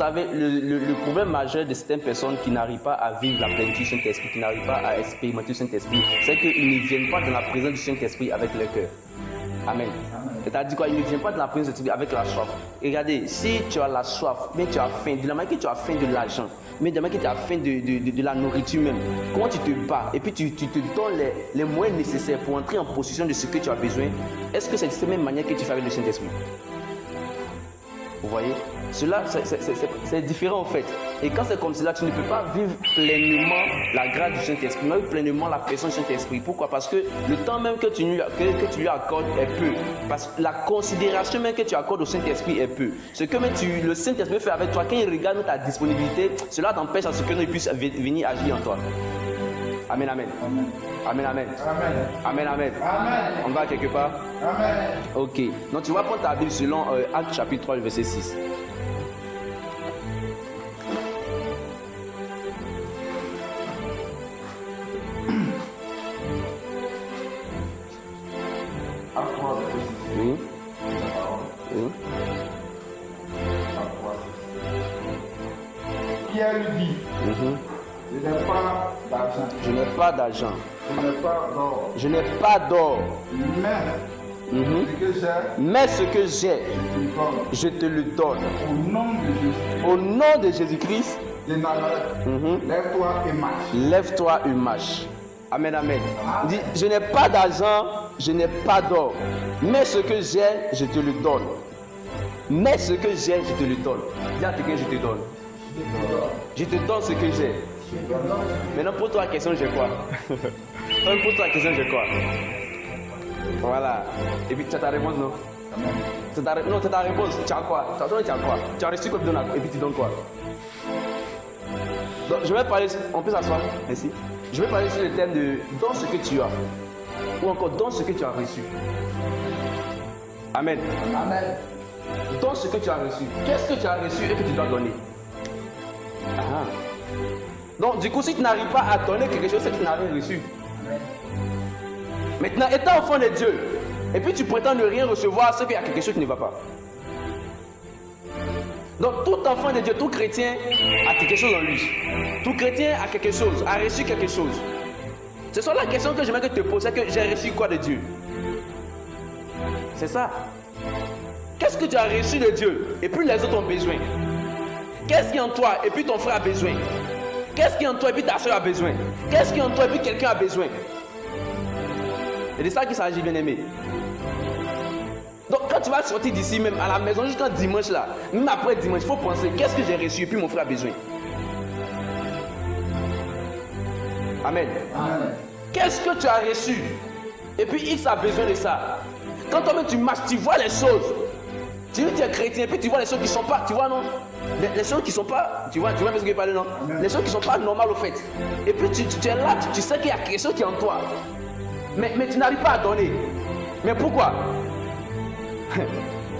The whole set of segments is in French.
savez, le problème majeur de certaines personnes qui n'arrivent pas à vivre la plénitude du Saint-Esprit, qui n'arrivent pas à expérimenter le Saint-Esprit, c'est qu'ils ne viennent pas dans la présence du Saint-Esprit avec leur cœur. Amen. C'est-à-dire quoi? Ils ne viennent pas dans la présence du Saint-Esprit avec la soif. Et regardez, si tu as la soif, mais tu as faim, de la manière que tu as faim de l'argent, mais de la manière que tu as faim de la nourriture même, comment tu te bats et puis tu te donnes les moyens nécessaires pour entrer en possession de ce que tu as besoin, est-ce que c'est de cette même manière que tu fais avec le Saint-Esprit? Vous voyez? Cela, c'est différent en fait. Et quand c'est comme cela, tu ne peux pas vivre pleinement la grâce du Saint-Esprit, mais pleinement la personne du Saint-Esprit. Pourquoi? Parce que le temps même que tu lui accordes est peu. Parce que la considération même que tu accordes au Saint-Esprit est peu. Ce que même le Saint-Esprit fait avec toi, quand il regarde ta disponibilité, cela t'empêche à ce que nous puisse venir agir en toi. Amen, amen. Amen, amen. Amen, amen. On va quelque part? Amen. Ok. Donc tu vas prendre ta Bible selon Actes chapitre 3, verset 6. Oui. Oui. Pierre lui dit, je n'ai pas d'argent. Je n'ai pas d'argent. Je n'ai pas d'or. Je n'ai pas d'or. Mais ce que j'ai, Mais ce que j'ai, je te le donne. au nom de Jésus. Au nom de Jésus-Christ, De Nazareth, lève-toi et marche. lève-toi et marche. Amen, amen. Dis, je n'ai pas d'argent, je n'ai pas d'or. Mais ce que j'ai, je te le donne. Mais ce que j'ai, je te le donne. Dis à quelqu'un, je te donne. Je te donne ce que j'ai. Maintenant, pour toi la question, j'ai quoi? Pour toi la question, j'ai quoi? Voilà. Et puis, tu as ta réponse, non? Non, tu as ta réponse. Tu as quoi? Tu as quoi? Tu as reçu quoi? Et puis, tu donnes quoi? Donc, je vais parler. On peut s'asseoir? Merci. Je vais parler sur le thème de dans ce que tu as. Ou encore dans ce que tu as reçu. Amen. Amen. Dans ce que tu as reçu. Qu'est-ce que tu as reçu et que tu dois donner? Ah. Donc, du coup, si tu n'arrives pas à donner quelque chose, c'est que tu n'as rien reçu. Maintenant, étant enfant de Dieu, et puis tu prétends ne rien recevoir, c'est qu'il y a quelque chose qui ne va pas. Donc, tout enfant de Dieu, tout chrétien a quelque chose en lui. Tout chrétien a quelque chose, a reçu quelque chose. C'est ça la question que j'aimerais que tu te poses, c'est que j'ai reçu quoi de Dieu? C'est ça. Qu'est-ce que tu as reçu de Dieu? Et puis les autres ont besoin. Qu'est-ce qui est en toi et puis ton frère a besoin? Qu'est-ce qui est en toi et puis ta soeur a besoin? Qu'est-ce qui est en toi et puis quelqu'un a besoin? C'est de ça qu'il s'agit, bien aimé. Donc quand tu vas sortir d'ici même à la maison jusqu'à dimanche là, même après dimanche, il faut penser qu'est-ce que j'ai reçu et puis mon frère a besoin. Amen. Amen. Qu'est-ce que tu as reçu? Et puis X a besoin de ça. Quand toi-même tu marches, tu vois les choses. Tu dis que tu es chrétien, et puis tu vois les choses qui ne sont pas, tu vois non? Les choses qui ne sont pas, tu vois ce que je parle non? Les choses qui ne sont pas normales au fait. Et puis tu es là, tu sais qu'il y a quelque chose qui est en toi. Mais tu n'arrives pas à donner. Mais pourquoi?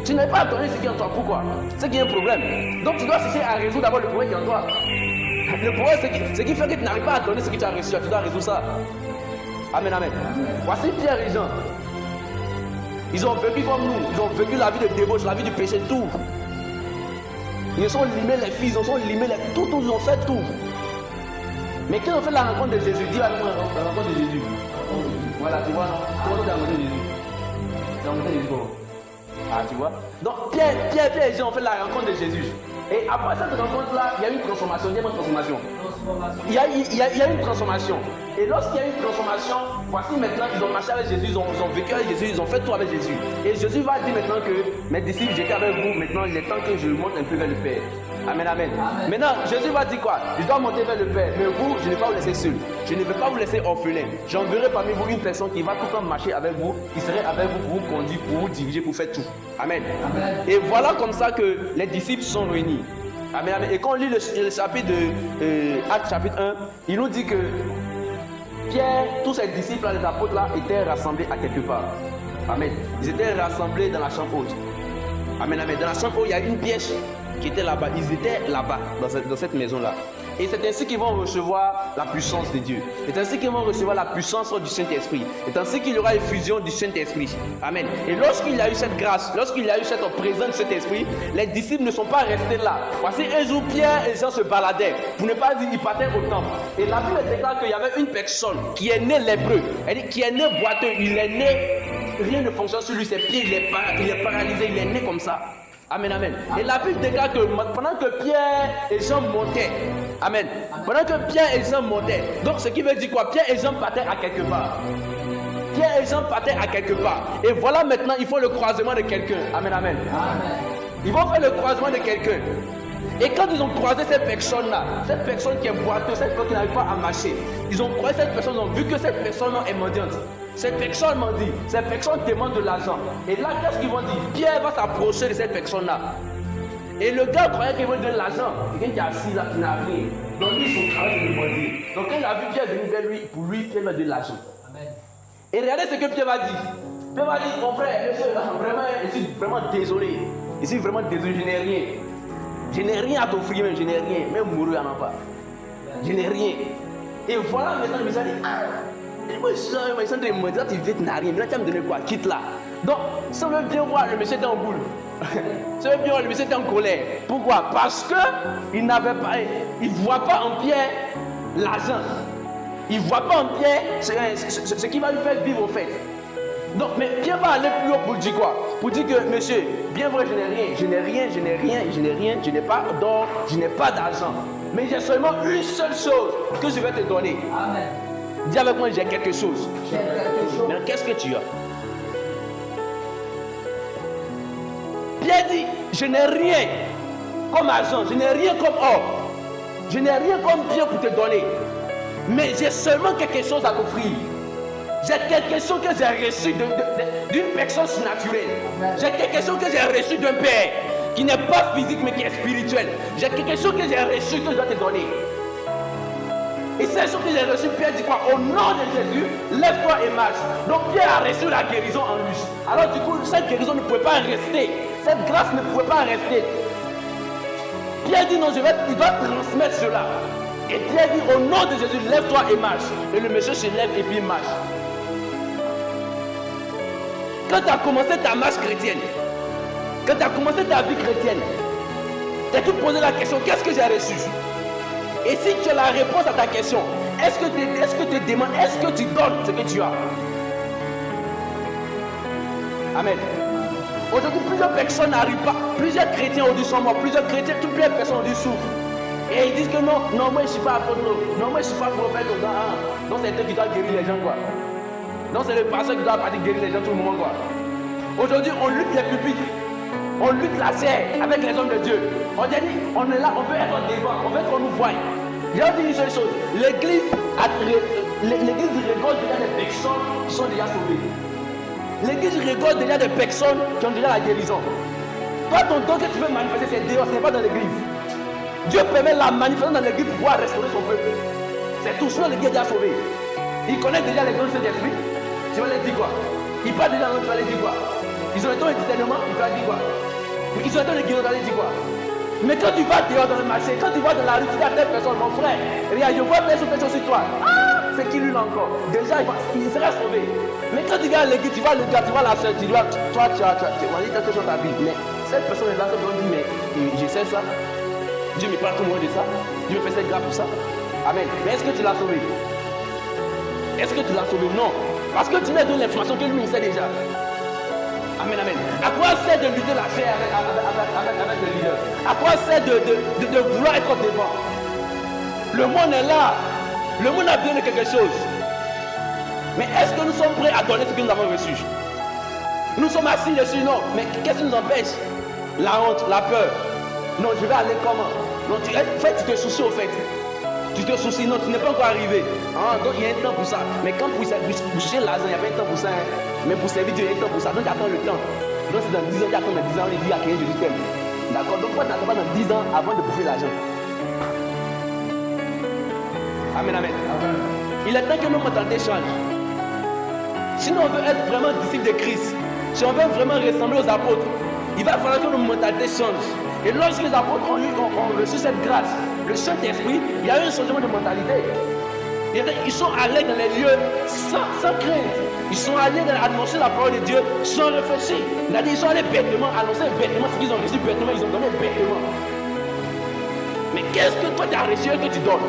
Tu n'arrives pas à donner ce qui est en toi. Pourquoi? C'est qu'il y a un problème. Donc tu dois chercher à résoudre d'abord le problème qui est en toi. Le problème, c'est qui fait que tu n'arrives pas à donner ce que tu as reçu. Tu dois résoudre ça. Amen, amen. Voici Pierre et Jean. Ils ont vécu comme nous. Ils ont vécu la vie de débauche, la vie du péché, tout. Ils ont limé les filles, ils ont limé tout, ils ont fait tout. Mais quand on fait la rencontre de Jésus, dis la rencontre de Jésus. Voilà, tu vois, comment tu as rencontré Jésus? Tu as rencontré Jésus comment? Ah, tu vois. Donc, Pierre et Jean ont fait la rencontre de Jésus. Et après cette rencontre-là, il y a une transformation. Il y a une transformation. Il y a une transformation. Et lorsqu'il y a une transformation, voici maintenant, ils ont marché avec Jésus, ils ont vécu avec Jésus, ils ont fait tout avec Jésus. Et Jésus va dire maintenant que mes disciples, j'étais avec vous, maintenant il est temps que je monte un peu vers le Père. Amen, amen. Maintenant, Jésus va dire quoi? Je dois monter vers le Père, mais vous, je ne vais pas vous laisser seul. Je ne vais pas vous laisser orphelin. J'enverrai parmi vous une personne qui va tout le temps marcher avec vous, qui serait avec vous pour vous conduire, pour vous diriger, pour faire tout. Amen. Amen. Et voilà comme ça que les disciples sont réunis. Amen, amen. Et quand on lit le chapitre de Actes chapitre 1, il nous dit que Pierre, tous ses disciples, les apôtres là, étaient rassemblés à quelque part. Amen. Ils étaient rassemblés dans la chambre haute. Amen, amen. Dans la chambre haute, il y a une pièce qui étaient là-bas. Ils étaient là-bas, dans cette maison-là. Et c'est ainsi qu'ils vont recevoir la puissance de Dieu. C'est ainsi qu'ils vont recevoir la puissance du Saint-Esprit. C'est ainsi qu'il y aura effusion du Saint-Esprit. Amen. Et lorsqu'il y a eu cette grâce, lorsqu'il y a eu cette présence du Saint-Esprit, les disciples ne sont pas restés là. Voici un jour, Pierre et Jean se baladaient. Pour ne pas dire, ils partaient au temple. Et la Bible déclare qu'il y avait une personne qui est née lépreux. Elle dit, qui est né boiteux. Il est né, rien ne fonctionne sur lui. Ses pieds, il est paralysé. Il est né comme ça. Amen, amen. Et la Bible déclare que pendant que Pierre et Jean montaient, amen. Pendant que Pierre et Jean montaient, donc ce qui veut dire quoi? Pierre et Jean partaient à quelque part. Pierre et Jean partaient à quelque part. Et voilà maintenant, ils font le croisement de quelqu'un. Amen, amen. Ils vont faire le croisement de quelqu'un. Et quand ils ont croisé cette personne-là, cette personne qui est boiteuse, cette personne qui n'arrive pas à marcher, ils ont croisé cette personne, ils ont vu que cette personne-là est mendiante. Cette personne m'a dit, cette personne demande de l'argent. Et là, qu'est-ce qu'ils vont dire? Pierre va s'approcher de cette personne-là. Et le gars croyait qu'il va donner l'argent. Quelqu'un qui est assis là, qui n'a rien. Donc lui, son travail, c'est de demander. Donc quand il a vu Pierre venir vers lui, pour lui, Pierre va donner l'argent. Et regardez ce que Pierre va dire. Pierre va dire, mon frère, vraiment, je suis vraiment désolé. Je suis vraiment désolé, je n'ai rien. Je n'ai rien à t'offrir, même, je n'ai rien. Même mourir, il n'y en a pas. Je n'ai rien. Et voilà, maintenant, il me dit, moi, je suis en train de me dire, tu veux, tu n'as rien. Maintenant, tu vas me donner quoi? Quitte là. Donc, si on veut bien voir, le monsieur était en boule. Si on veut bien voir, le monsieur était en colère. Pourquoi? Parce qu'il n'avait pas, il ne voit pas en Pierre l'argent. Il ne voit pas en Pierre ce qui va lui faire vivre au fait. Donc, mais Pierre va aller plus haut pour dire quoi? Pour dire que, monsieur, bien vrai, je n'ai rien, je n'ai rien, je n'ai rien, je n'ai rien, je n'ai pas d'or, je n'ai pas d'argent. Mais j'ai seulement une seule chose que je vais te donner. Amen. Dis avec moi, j'ai quelque chose. Mais qu'est-ce que tu as? Pierre dit, je n'ai rien comme argent, je n'ai rien comme or, je n'ai rien comme bien pour te donner. Mais j'ai seulement quelque chose à t'offrir. J'ai quelque chose que j'ai reçu d'une personne surnaturelle. J'ai quelque chose que j'ai reçu d'un Père qui n'est pas physique mais qui est spirituel. J'ai quelque chose que j'ai reçu que je dois te donner. Et c'est ce que j'ai reçu. Pierre dit quoi? Au nom de Jésus, lève-toi et marche. Donc Pierre a reçu la guérison en lui. Alors du coup, cette guérison ne pouvait pas rester. Cette grâce ne pouvait pas rester. Pierre dit non, il doit transmettre cela. Et Pierre dit au nom de Jésus, lève-toi et marche. Et le monsieur se lève et puis il marche. Quand tu as commencé ta marche chrétienne, quand tu as commencé ta vie chrétienne, tu as tout posé la question, qu'est-ce que j'ai reçu? Et si tu as la réponse à ta question, est-ce que tu demandes, est-ce que tu donnes ce que tu as? Amen. Aujourd'hui, plusieurs personnes n'arrivent pas, plusieurs chrétiens aujourd'hui sont morts, plusieurs chrétiens, toutes les personnes aujourd'hui souffrent. Et ils disent que non, moi je ne suis pas apôtre, non, moi je ne suis pas prophète, non, c'est toi qui dois guérir les gens, quoi. Non, c'est le pasteur qui doit partir guérir les gens tout le moment, quoi. Aujourd'hui, on lutte les pupitres, on lutte la chair avec les hommes de Dieu. On dit, on est là, on veut être devant, on veut qu'on nous voie. J'ai dit une seule chose, l'église rigole déjà des personnes qui sont déjà sauvées. L'église rigole déjà des personnes qui ont déjà la guérison. Toi, ton don que tu veux manifester, c'est dehors, ce n'est pas dans l'église. Dieu permet la manifestation dans l'église pour pouvoir restaurer son peuple. C'est tout, sinon l'église est déjà sauvée. Il connaît déjà les dons de Saint-Esprit. Tu vas les dire quoi? Ils parlent déjà, tu vas les dire quoi? Ils ont été au discernement, tu vas dire quoi? Ils ont été au guérison, tu vas les dire quoi? Mais quand tu vas dehors dans le marché, quand tu vas dans la rue, tu dis à telle personne, mon frère, regarde, je vois telle chose sur toi. Ah, c'est qui lui là encore? Déjà, il sera sauvé. Mais quand tu viens à l'église, tu vois le gars, tu vois la soeur, tu vois, toi, tu vas dire quelque chose dans ta vie. Mais cette personne est là, cette personne dit, mais je sais ça. Dieu me parle tout le monde de ça. Dieu me fait cette grâce pour ça. Amen. Mais est-ce que tu l'as sauvé? Est-ce que tu l'as sauvé? Non. Parce que tu lui as donné l'information que lui, il sait déjà. Amen, amen. À quoi sert de lutter la chair avec le leader? À quoi sert de vouloir être devant? Le monde est là. Le monde a besoin de quelque chose. Mais est-ce que nous sommes prêts à donner ce que nous avons reçu? Nous sommes assis dessus, non. Mais qu'est-ce qui nous empêche? La honte, la peur. Non, je vais aller comment? Non, tu te soucies au fait. Tu te soucies, non, tu n'es pas encore arrivé. Ah, donc il y a un temps pour ça. Mais quand pour chercher l'argent, il n'y a pas un temps pour ça. Hein. Mais pour servir Dieu, il y a un temps pour ça. Donc tu attends le temps. Donc c'est dans 10 ans, tu attends dans 10 ans, il dit à quelqu'un, Jésus t'aime. D'accord? Donc pourquoi tu n'attends pas dans 10 ans avant de bouffer l'argent? Amen, amen. Il est temps que nos mentalités changent. Si on veut être vraiment disciples de Christ, si on veut vraiment ressembler aux apôtres, il va falloir que nos mentalités changent. Et lorsque les apôtres ont reçu cette grâce, le Saint-Esprit, il y a eu un changement de mentalité. Ils sont allés dans les lieux sans crainte. Ils sont allés annoncer la parole de Dieu sans réfléchir. Ils sont allés bêtement, annoncer bêtement ce qu'ils ont reçu bêtement, ils ont donné bêtement. Mais qu'est-ce que toi tu as reçu et que tu donnes?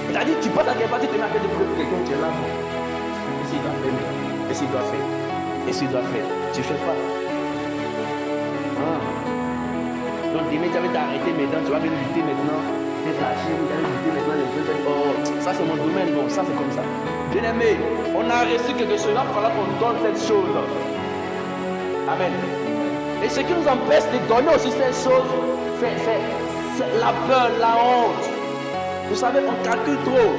C'est-à-dire tu passes à quelque part, tu te mets à faire des preuves, quelqu'un qui est là. Et s'il doit faire, et s'il doit faire, et s'il doit faire, tu ne fais pas. Donc demain tu vas t'arrêter maintenant, tu vas venir lutter maintenant. Tu es lâché, tu vas lutter maintenant les gens. Oh, ça c'est mon domaine, bon, ça c'est comme ça. Bien aimé, on a reçu quelque chose, il va falloir qu'on donne cette chose. Amen. Et ce qui nous empêche de donner aussi cette chose, c'est la peur, la honte. Vous savez, on calcule trop.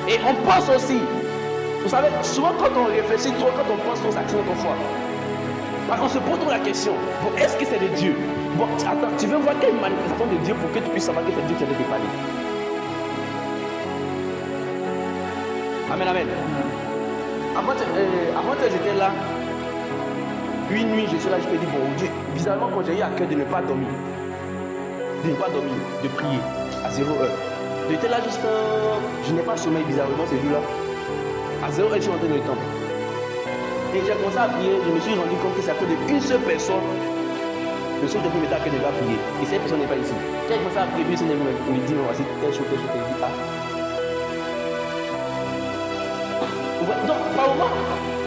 Et on pense aussi. Vous savez, souvent quand on réfléchit trop, quand on pense trop, ça tient notre foi. On se pose trop la question. Bon, est-ce que c'est de Dieu? Bon, attends, tu veux voir quelle manifestation de Dieu pour que tu puisses savoir que c'est Dieu qui vient de te parler? Amen, amen. Avant que j'étais là, une nuit, je suis là, je me dis, bon Dieu, bizarrement, quand j'ai eu à cœur de ne pas dormir, de prier à 0 heure. J'étais là juste, je n'ai pas sommeil bizarrement ce jour-là. À 0 heure, je suis rentré dans le temple. Et j'ai commencé à prier, je me suis rendu compte que c'est à cause d'une seule personne. Le seul temple m'était à cœur de va prier. Et cette personne n'est pas ici. Quand j'ai commencé à prier, il me dit, non, voici telle chose, telle chose, telle chose. Donc, par moment,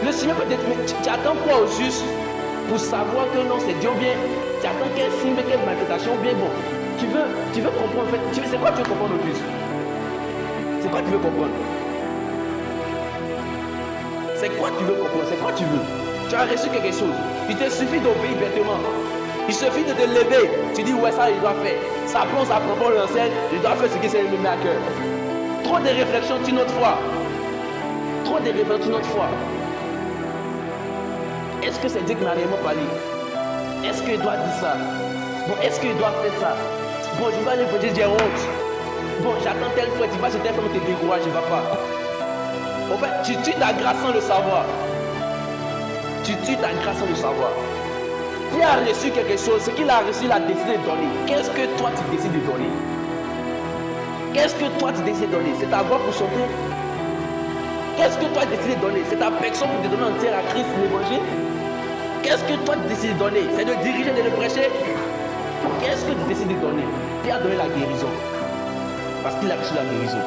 le Seigneur peut-être, mais tu attends quoi au juste pour savoir que non, c'est Dieu bien. Tu attends quel signe, quelle manifestation bien bon. Tu veux comprendre en fait. C'est quoi tu veux comprendre au plus? C'est quoi tu veux comprendre? C'est quoi tu veux comprendre? C'est quoi tu veux? Tu as reçu quelque chose. Il te suffit d'obéir bêtement. Il suffit de te lever. Tu dis ouais ça il doit faire. Ça plonge, ça prend l'enseigne. Il doit faire ce qui s'est mis à cœur. Trop de réflexions tue notre foi. Trop de réflexions tue notre foi. Est-ce que c'est Dieu qui m'a réellement parlé? Est-ce qu'il doit dire ça? Bon, est-ce qu'il doit faire ça? Bon, je vais aller vous dire, j'ai honte. Bon, j'attends telle fois, tu vas chez telle fois, te décourage, je ne vais pas. En fait, tu tues ta grâce sans le savoir. Tu tues ta grâce sans le savoir. Qui a reçu quelque chose, ce qu'il a reçu, il a décidé de donner. Qu'est-ce que toi tu décides de donner? Qu'est-ce que toi tu décides de donner? C'est ta voix pour chanter? Qu'est-ce que toi tu décides de donner? C'est ta personne pour te donner entière à Christ, l'évangile? Qu'est-ce que toi tu décides de donner? C'est de diriger, de le prêcher? Qu'est-ce que tu décides de donner? Qui a donné la guérison? Parce qu'il a reçu la guérison.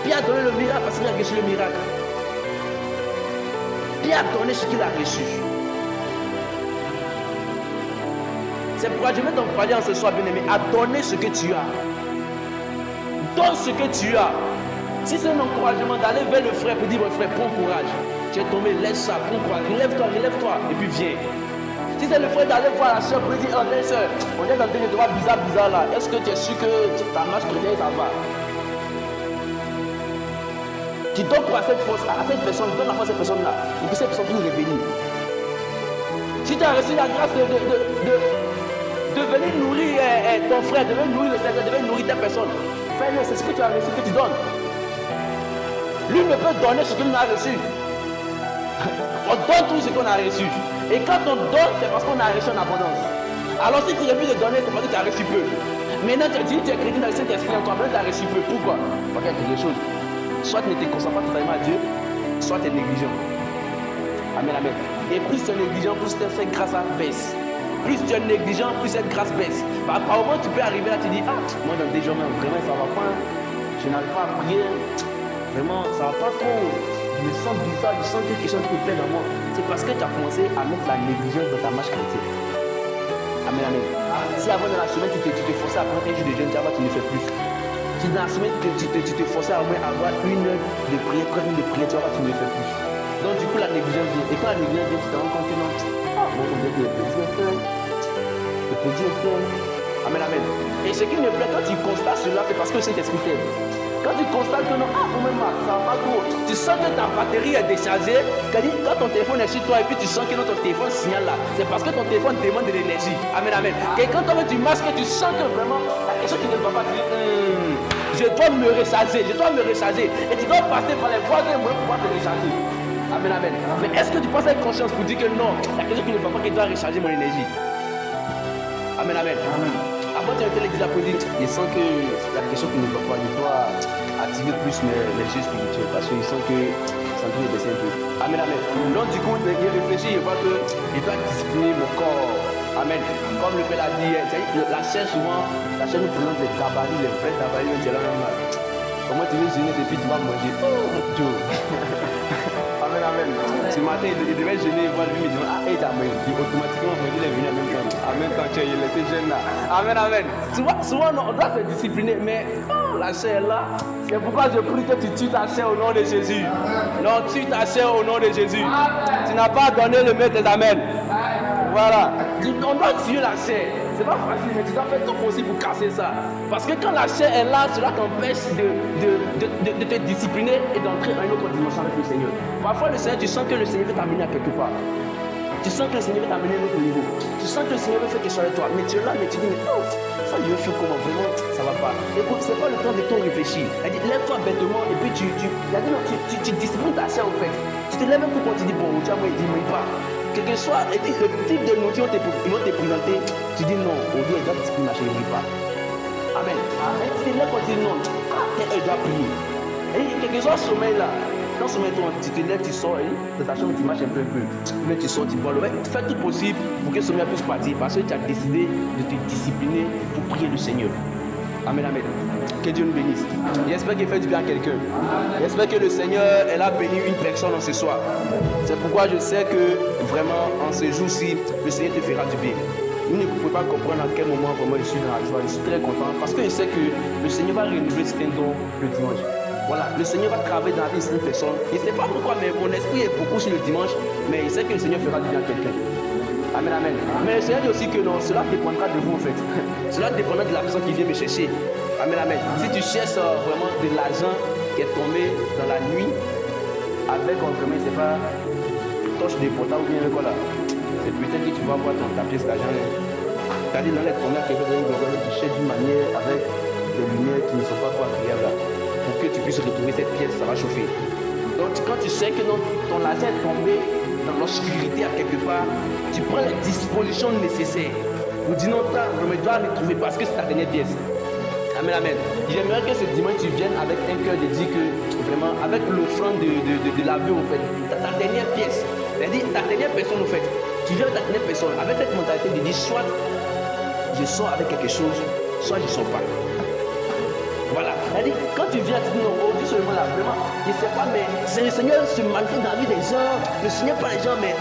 Qui a donné le miracle? Parce qu'il a reçu le miracle. Qui a donné ce qu'il a reçu? C'est pourquoi je vais t'encourager en ce soir, bien-aimé, à donner ce que tu as. Donne ce que tu as. Si c'est un encouragement d'aller vers le frère pour dire, mon frère, prends courage. Tu es tombé, laisse ça, prends courage, relève-toi, et puis viens. Si c'est le frère d'aller voir la soeur pour lui dire, oh, la soeur, on est dans des endroits bizarres là, est-ce que tu es sûr que ta marche chrétienne, ça va? Tu donnes pour à cette personne, donne la force à cette personne-là, pour que cette personne puisse revenir. Si tu as reçu la grâce de venir nourrir ton frère, de venir nourrir le Seigneur, de venir nourrir ta personne, fais-le, c'est ce que tu as reçu que tu donnes. Lui ne peut donner ce qu'il a reçu. On donne tout ce qu'on a reçu. Et quand on donne, c'est parce qu'on a reçu en abondance. Alors si tu refuses de donner, c'est parce que tu as reçu peu. Maintenant tu as dit que tu es chrétien dans le Saint-Esprit en toi, maintenant tu as reçu peu. Pourquoi? Parce qu'il y a quelque chose. Soit tu ne te concentres pas totalement à Dieu, soit tu es négligent. Amen, amen. Et plus tu es négligent, plus cette grâce baisse. Plus tu es négligent, plus cette grâce baisse. Par moment, tu peux arriver là, tu dis, ah, moi dans des jours, vraiment ça va pas. Je n'arrive pas à prier. Vraiment, ça va pas trop. Je me sens bizarre, je sens quelque chose qui me plaît dans moi. C'est parce que tu as commencé à mettre la négligence dans ta marche chrétienne. Amen, amen. Si avant dans la semaine, tu te forçais à prendre un jour de jeûne, tu ne fais plus. Si dans la semaine, tu te forçais à avoir une heure de prière, 30 minutes de prière, tu ne le fais plus. Donc du coup, la négligence vient. Et quand la négligence vient, tu te rends compte que non. Moi, on dirait que le plaisir est plein. Le plaisir est plein. Amen, amen. Et ce qui me plaît quand tu constates cela, c'est parce que c'est Saint-Esprit t'aime. Quand tu constates que non, même ça va pas trop, tu sens que ta batterie est déchargée, quand ton téléphone est sur toi et puis tu sens que ton téléphone signale là, c'est parce que ton téléphone demande de l'énergie. Amen, amen. Et quand tu marches, que tu sens que vraiment, il y a quelque chose qui ne va pas, tu dis, je dois me recharger, et tu dois passer par les voies de moi pour pouvoir te recharger. Amen, amen. Mais est-ce que tu penses avec conscience pour dire que non, il y a quelque chose qui ne va pas, que tu dois recharger mon énergie? Amen, amen. Avant de rentrer l'église apostolique, je sens que la question qui ne va pas, je dois activer plus les yeux spirituels parce que je sens que c'est en train de baisser un peu. Amen, amen. Donc du coup, je réfléchis, je vois que je dois discipliner mon corps. Amen. Comme le Père l'a dit, la chair souvent, la chair nous présente les gabarits, les vrais gabarits, c'est là même. Comment tu veux jeûner depuis tu vas manger? Oh mon Dieu. Amen, amen. Ce matin, il devait jeûner, il va lui me dire, ah, et amen. Puis automatiquement, il est venu en même temps. Amen, quand tu es laissé jeune là. Amen, amen. Tu vois, souvent, on doit se discipliner, mais la chair est là. C'est pourquoi je prie que tu tues ta chair au nom de Jésus. Non, tue ta chair au nom de Jésus. Tu n'as pas donné le maître des amen. Voilà. On doit tuer la chair. C'est pas facile, mais tu dois faire tout possible pour casser ça. Parce que quand la chair est là, cela t'empêche de te discipliner et d'entrer à une autre dimension avec le Seigneur. Parfois, le Seigneur, tu sens que le Seigneur veut t'amener à quelque part. Tu sens que le Seigneur veut t'amener à un autre niveau. Tu sens que le Seigneur veut faire quelque chose avec toi. Mais tu es là, mais tu dis, mais oh, ça, je veux faire comment? Vraiment, ça va pas. Écoute, c'est pas le temps de ton réfléchir. Elle dit, lève-toi bêtement et puis tu disciplines ta chair en fait. Tu te lèves un peu quand tu dis, bon, tu as moi, il dit, mais pas. Quel que soit le type de nourriture ils vont te présenter, tu dis non, aujourd'hui, elle doit discipliner ma chair, il ne pas. Amen. Amen. C'est là quand tu dis non, elle doit prier. Et quel que soit ce sommeil là, dans ce sommeil, tu te lèves, tu sors, de ta chambre, tu marches un peu, mais tu sors, tu bois le verre. Fais tout possible pour que ce sommeil puisse partir parce que tu as décidé de te discipliner pour prier le Seigneur. Amen, amen. Que Dieu nous bénisse. J'espère qu'il fait du bien à quelqu'un. J'espère que le Seigneur elle a béni une personne en ce soir. C'est pourquoi je sais que vraiment en ce jour-ci, le Seigneur te fera du bien. Vous ne pouvez pas comprendre à quel moment vraiment je suis dans la joie. Je suis très content parce que je sais que le Seigneur va renouveler certains dons le dimanche. Voilà, le Seigneur va travailler dans la vie de certaines personnes. Je ne sais pas pourquoi, mais mon esprit est beaucoup sur le dimanche. Mais je sais que le Seigneur fera du bien à quelqu'un. Amen, amen. Mais le Seigneur dit aussi que non, cela dépendra de vous en fait. Cela dépendra de la personne qui vient me chercher. Amen, amen. Si tu cherches vraiment de l'argent qui est tombé dans la nuit, avec vraiment, c'est pas torche de portable ou bien quoi là. C'est peut-être que tu vas voir ta pièce d'argent. C'est-à-dire dans les tombées qui tu cherches d'une manière avec des lumières qui ne sont pas trop agréables là. Pour que tu puisses retrouver cette pièce, ça va chauffer. Donc quand tu sais que non, ton argent est tombé dans l'obscurité à quelque part, tu prends les dispositions nécessaires pour dire non, je dois retrouver parce que c'est ta dernière pièce. Amen, amen. J'aimerais que ce dimanche tu viennes avec un cœur de dire que vraiment, avec l'offrande de la vie, en fait, ta dernière pièce, c'est-à-dire ta dernière personne, en fait, tu viens avec ta dernière personne, avec cette mentalité de dire soit je sors avec quelque chose, soit je ne sors pas. Voilà. C'est-à-dire, quand tu viens, tu dis non, aujourd'hui seulement là, vraiment, je ne sais pas, mais c'est le Seigneur se manifeste dans la vie des gens, le Seigneur pas les gens, mais